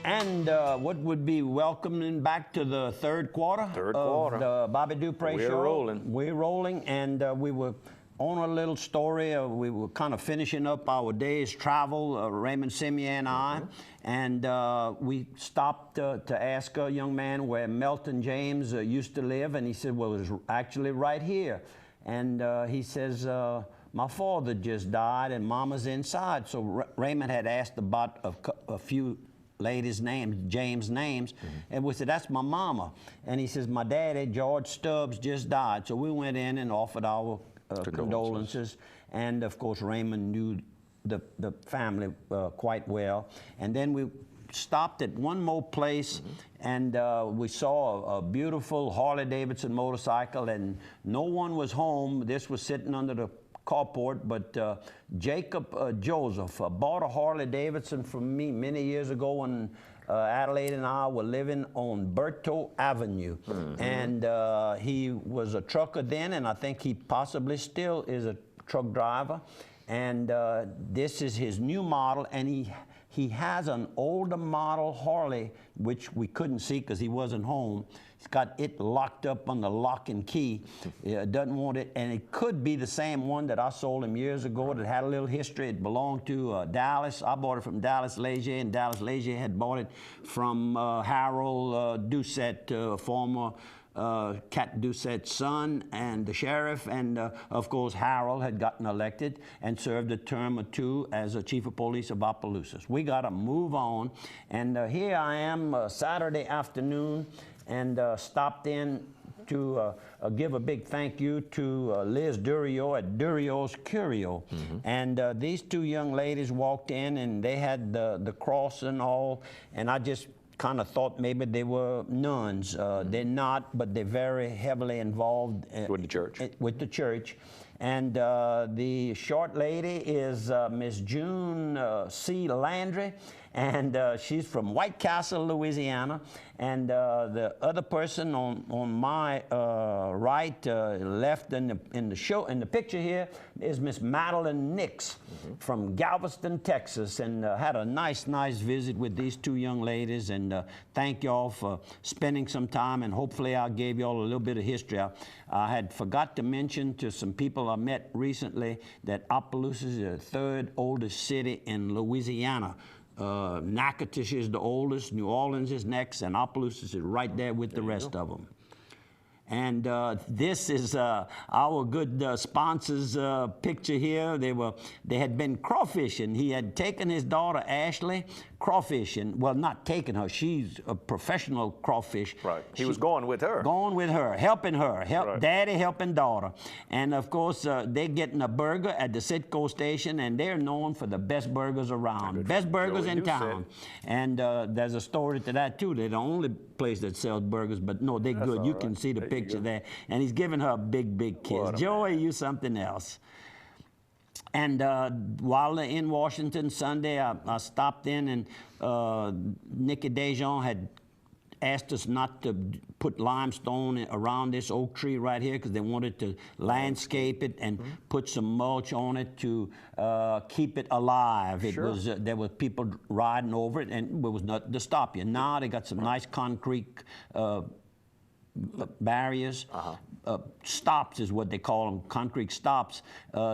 And what would be welcoming back to the third quarter of the BOBBY003 show. We're rolling. We're rolling, and we were on a little story. We were kind of finishing up our day's travel, Raymond Simier and I, and we stopped to ask a young man where Melton James used to live, and he said, well, it was actually right here. And he says, my father just died and Mama's inside. So Raymond had asked about a few ladies' names, James' names, and we said, that's my mama. And he says, my daddy, George Stubbs, just died. So we went in and offered our condolences. And of course, Raymond knew the family quite well. And then we stopped at one more place, and we saw a beautiful Harley-Davidson motorcycle, and no one was home. This was sitting under the carport, but Jacob Joseph bought a Harley-Davidson from me many years ago when Adelaide and I were living on Berto Avenue. And he was a trucker then, and I think he possibly still is a truck driver. And this is his new model, and he has an older model Harley, which we couldn't see because he wasn't home. He's got it locked up on the lock and key. Doesn't want it, and it could be the same one that I sold him years ago that had a little history. It belonged to Dallas. I bought it from Dallas Leger, and Dallas Leger had bought it from Harold Doucette, former Cat Doucette's son and the sheriff, and of course Harold had gotten elected and served a term or two as a chief of police of Opelousas. We got to move on, and here I am Saturday afternoon, and stopped in to give a big thank you to Liz Durio at Durio's Curio. And these two young ladies walked in, and they had the cross and all, and I just kind of thought maybe they were nuns. They're not, but they're very heavily involved with the church. And the short lady is Miss June C. Landry, and she's from White Castle, Louisiana. And the other person on my right, left in the picture here is Miss Madeline Nix from Galveston, Texas, and had a nice visit with these two young ladies. And thank y'all for spending some time, and hopefully I gave y'all a little bit of history. I had forgot to mention to some people I met recently that Opelousas is the third oldest city in Louisiana. Natchitoches is the oldest, New Orleans is next, and Opelousas is right there with the rest of them. And this is our good sponsor's picture here. They had been crawfishing. He had taken his daughter Ashley crawfishing. Well, not taking her. She's a professional crawfish. Right. He was going with her. Going with her, helping her. Daddy helping daughter. And of course, they're getting a burger at the Citgo station, and they're known for the best burgers around. Best burgers in town. And there's a story to that too. They're the only place that sells burgers, but no, they're good. You can see the picture there. And he's giving her a big kiss. Joey, you something else. And while they're in Washington Sunday, I stopped in, and Nikki Dejon had asked us not to put limestone around this oak tree right here because they wanted to landscape it and put some mulch on it to keep it alive. It was there were people riding over it, and it was nothing to stop you. Now they got some nice concrete barriers. Stops is what they call them, concrete stops.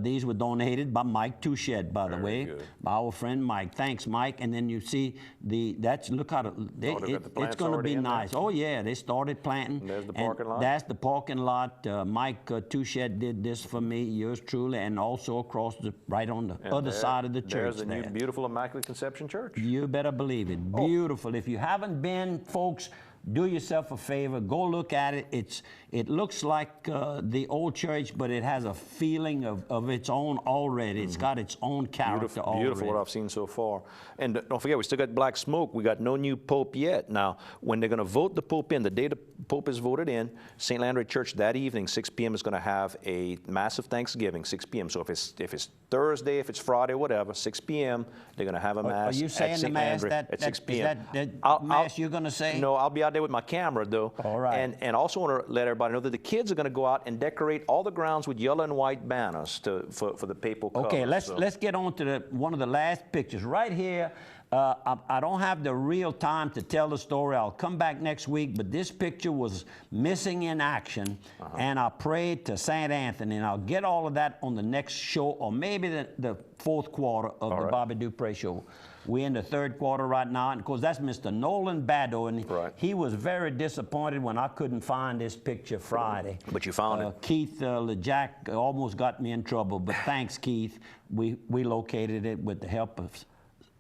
These were donated by Mike Touchette, by the way, by our friend Mike. Thanks, Mike. And then you see look how it's going to be nice. Oh yeah, they started planting. And there's the parking lot. That's the parking lot. Mike Touchette did this for me, yours truly, and also across right on the other side of the church. There's a new beautiful Immaculate Conception Church. You better believe it. Beautiful. If you haven't been, folks, do yourself a favor, go look at it. It looks like the old church, but it has a feeling of its own already. It's got its own character already. Beautiful what I've seen so far. And don't forget, we still got black smoke. We got no new Pope yet. Now, when they're going to vote the Pope in, the day the Pope is voted in, St. Landry Church that evening, 6 p.m. is going to have a massive Thanksgiving, 6 p.m. So if it's Thursday, if it's Friday, whatever, 6 p.m., they're going to have a mass. Are you saying the mass at 6 p.m.? Is that mass you're going to say? No, I'll be out there with my camera, though. All right. And also want to let everybody know that the kids are going to go out and decorate all the grounds with yellow and white banners for the papal colors. Okay, let's get on to one of the last pictures. Right here, I don't have the real time to tell the story. I'll come back next week, but this picture was missing in action, and I prayed to St. Anthony, and I'll get all of that on the next show, or maybe the fourth quarter of the Bobby Dupree Show. We're in the third quarter right now, and of course that's Mr. Nolan Bado, and he was very disappointed when I couldn't find this picture Friday. But you found it. Keith LeJack almost got me in trouble, but thanks, Keith. We located it with the help of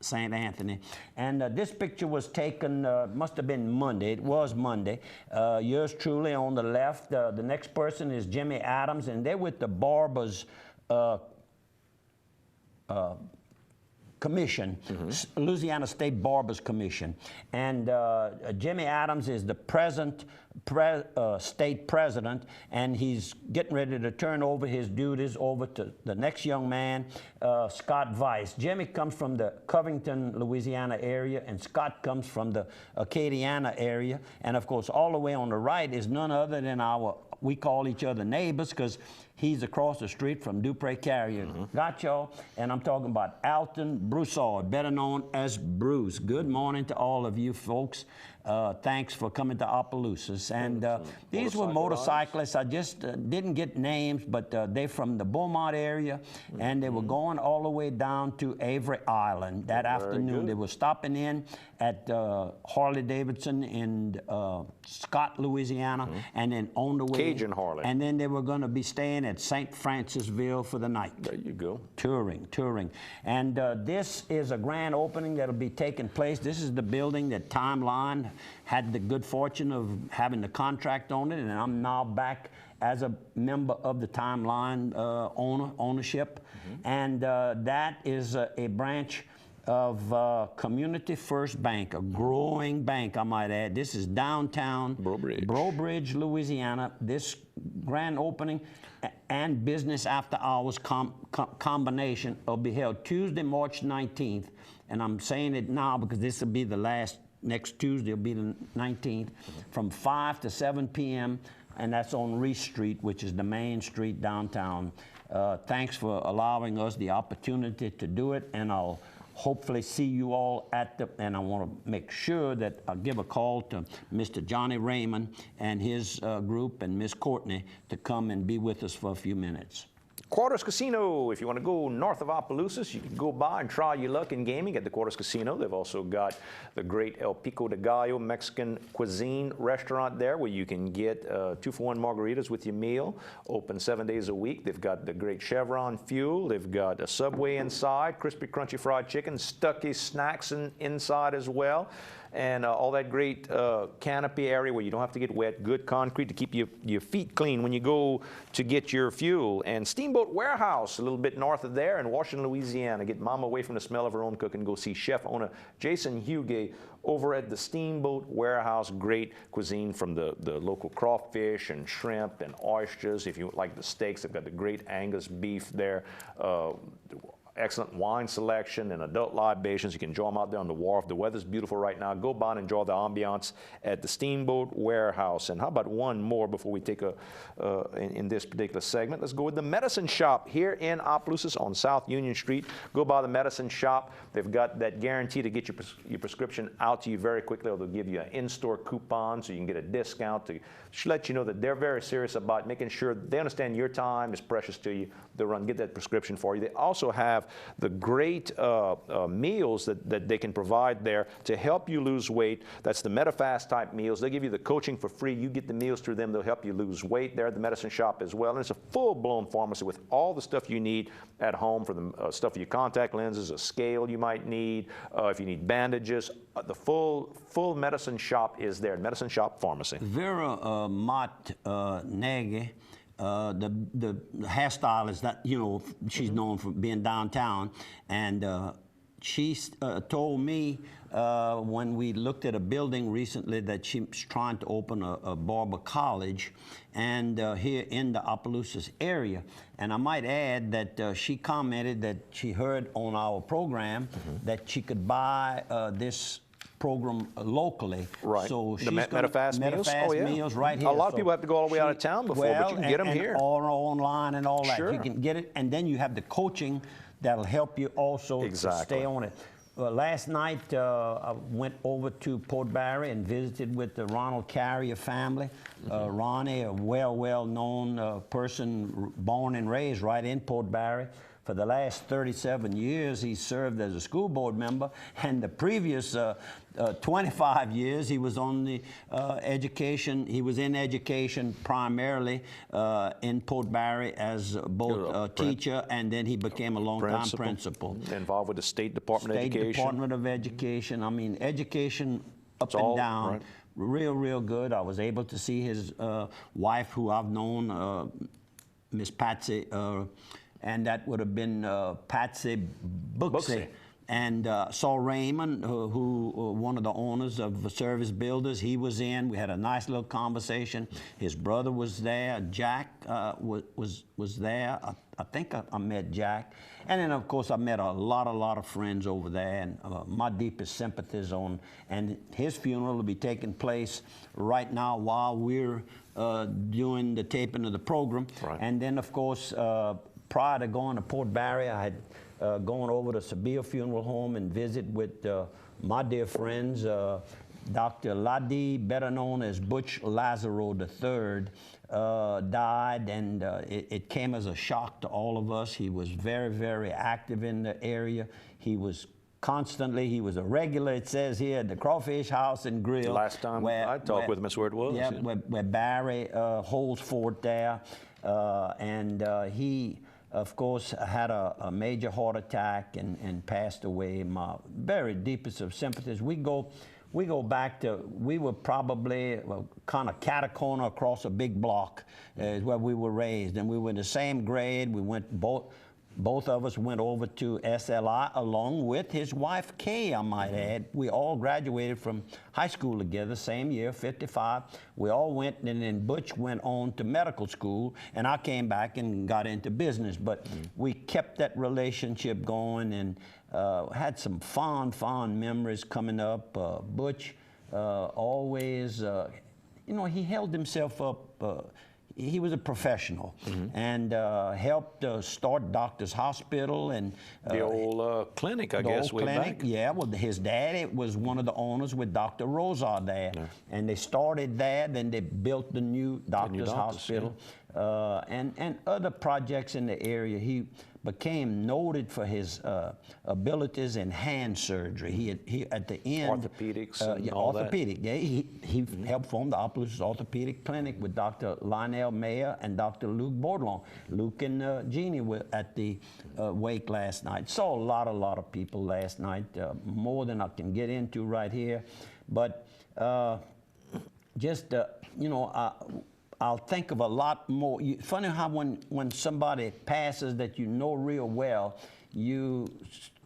St. Anthony. And this picture was taken, must have been Monday. It was Monday. Yours truly on the left. The next person is Jimmy Adams, and they're with the Barbers Commission, Louisiana State Barbers Commission. And Jimmy Adams is the present state president, and he's getting ready to turn over his duties over to the next young man, Scott Weiss. Jimmy comes from the Covington, Louisiana area, and Scott comes from the Acadiana area. And of course, all the way on the right is none other than we call each other neighbors because he's across the street from Dupree Carrier. Got y'all? And I'm talking about Alton Broussard, better known as Bruce. Good morning to all of you folks. Thanks for coming to Opelousas. And these were motorcyclists. I just didn't get names, but they're from the Beaumont area, and they were going all the way down to Avery Island that afternoon. They were stopping in at Harley-Davidson in Scott, Louisiana, and then on the way. Cajun Harley. And then they were going to be staying at St. Francisville for the night. There you go. Touring. And this is a grand opening that'll be taking place. This is the building that Timeline had the good fortune of having the contract on it, and I'm now back as a member of the Timeline ownership. And that is a branch of Community First Bank, a growing bank, I might add. This is downtown Breaux Bridge, Louisiana. This grand opening and business after hours combination will be held Tuesday, March 19th. And I'm saying it now because this will be the last. Next Tuesday will be the 19th, from 5 to 7 p.m., and that's on Reese Street, which is the main street downtown. Thanks for allowing us the opportunity to do it, and I'll hopefully see you all and I want to make sure that I give a call to Mr. Johnny Raymond and his group and Miss Courtney to come and be with us for a few minutes. Quarters Casino. If you want to go north of Opelousas, you can go by and try your luck in gaming at the Quarters Casino. They've also got the great El Pico de Gallo Mexican cuisine restaurant there where you can get 2-for-1 margaritas with your meal. Open 7 days a week. They've got the great Chevron fuel. They've got a Subway inside, crispy, crunchy fried chicken, Stuckey snacks inside as well. And all that great canopy area where you don't have to get wet, good concrete to keep your feet clean when you go to get your fuel. And Steamboat Warehouse, a little bit north of there in Washington, Louisiana. Get mama away from the smell of her own cooking. Go see chef owner Jason Huguet over at the Steamboat Warehouse. Great cuisine from the local crawfish and shrimp and oysters. If you like the steaks, they've got the great Angus beef there. Excellent wine selection and adult libations. You can enjoy them out there on the wharf. The weather's beautiful right now. Go by and enjoy the ambiance at the Steamboat Warehouse. And how about one more before we take in this particular segment? Let's go with the Medicine Shop here in Opelousas on South Union Street. Go by the Medicine Shop. They've got that guarantee to get your prescription out to you very quickly. They'll give you an in-store coupon so you can get a discount to let you know that they're very serious about making sure they understand your time is precious to you. They'll get that prescription for you. They also have the great meals that they can provide there to help you lose weight. That's the MetaFast type meals. They give you the coaching for free. You get the meals through them. They'll help you lose weight there at the Medicine Shop as well. And it's a full-blown pharmacy with all the stuff you need at home for the stuff for your contact lenses, a scale you might need, if you need bandages. The full Medicine Shop is there, Medicine Shop Pharmacy. Vera Mott Nagy, the hairstylist that, she's known for being downtown, and she told me when we looked at a building recently that she's trying to open a barber college and here in the Opelousas area. And I might add that she commented that she heard on our program that she could buy this program locally. Right. So the MetaFast meals? Oh, yeah. Meals right here. A lot of people have to go all the way out of town before, but you can get them here. Or online and all that. Sure. You can get it, and then you have the coaching that'll help you also to stay on it. last night I went over to Port Barre and visited with the Ronald Carrier family. Ronnie, a well-known person, born and raised right in Port Barre. For the last 37 years, he served as a school board member, and the previous 25 years, he was on the education. He was in education primarily in Port Barre as both a teacher, and then he became a long-time principal. Involved with the State Department of Education. State Department of Education. I mean, education up and down. Right. Real good. I was able to see his wife, who I've known, Miss Patsy, and that would have been Patsy Booksy. And saw Raymond, who one of the owners of the Service Builders. He was in. We had a nice little conversation. His brother was there. Jack was there. I think I met Jack. And then, of course, I met a lot of friends over there. And my deepest sympathies on. And his funeral will be taking place right now while we're doing the taping of the program. Right. And then, of course, prior to going to Port Barre, I had gone over to Sabia Funeral Home and visit with my dear friends, Dr. Ladi, better known as Butch Lazaro III, died, and it came as a shock to all of us. He was very active in the area. He was he was a regular, it says here, at the Crawfish House and Grill. Last time I talked with him, that's where it was. Yeah, where Barry holds fort there. He, of course, had a major heart attack and passed away. My very deepest of sympathies. We go back to, we were probably kind of cat-a-corner across a big block is where we were raised, and we were in the same grade. We went both of us went over to SLI along with his wife, Kay, I might add. We all graduated from high school together, same year, 55. We all went, and then Butch went on to medical school, and I came back and got into business. But we kept that relationship going and had some fond memories coming up. Butch always, you know, he held himself up. He was a professional and helped start Doctor's Hospital and the old clinic, I guess, way back. Yeah, well, his daddy was one of the owners with Dr. Rosar there, and they started there. Then they built the new Doctor's Hospital, and other projects in the area. He became noted for his abilities in hand surgery. He at the end orthopedics, and all orthopedic. Yeah, he helped form the Oculus Orthopedic Clinic with Dr. Lionel Mayer and Dr. Luke Bourdon. Luke and Jeannie were at the wake last night. Saw a lot of people last night, more than I can get into right here, but just you know. I'll think of a lot more. Funny how when somebody passes that you know real well, you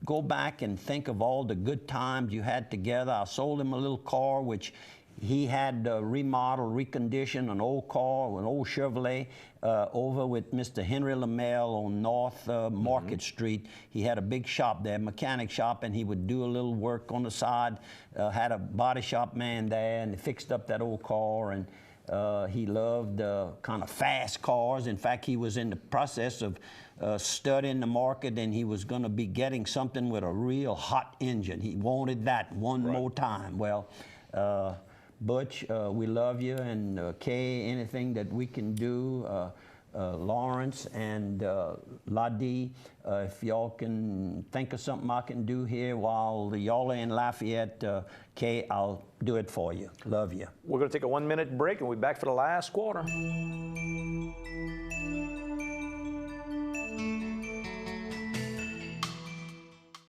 go back and think of all the good times you had together. I sold him a little car, which he had remodeled, reconditioned, an old car, an old Chevrolet, over with Mr. Henry Lamel on North Market Street. He had a big shop there, mechanic shop, and he would do a little work on the side. Had a body shop man there, and he fixed up that old car. And he loved kind of fast cars. In fact, he was in the process of studying the market, and he was going to be getting something with a real hot engine. He wanted that one more time. Well, Butch, we love you, and Kay, anything that we can do, Lawrence and Ladi, if y'all can think of something I can do here while y'all are in Lafayette, Kay, I'll do it for you. Love you. We're going to take a 1-minute break, and we'll be back for the last quarter.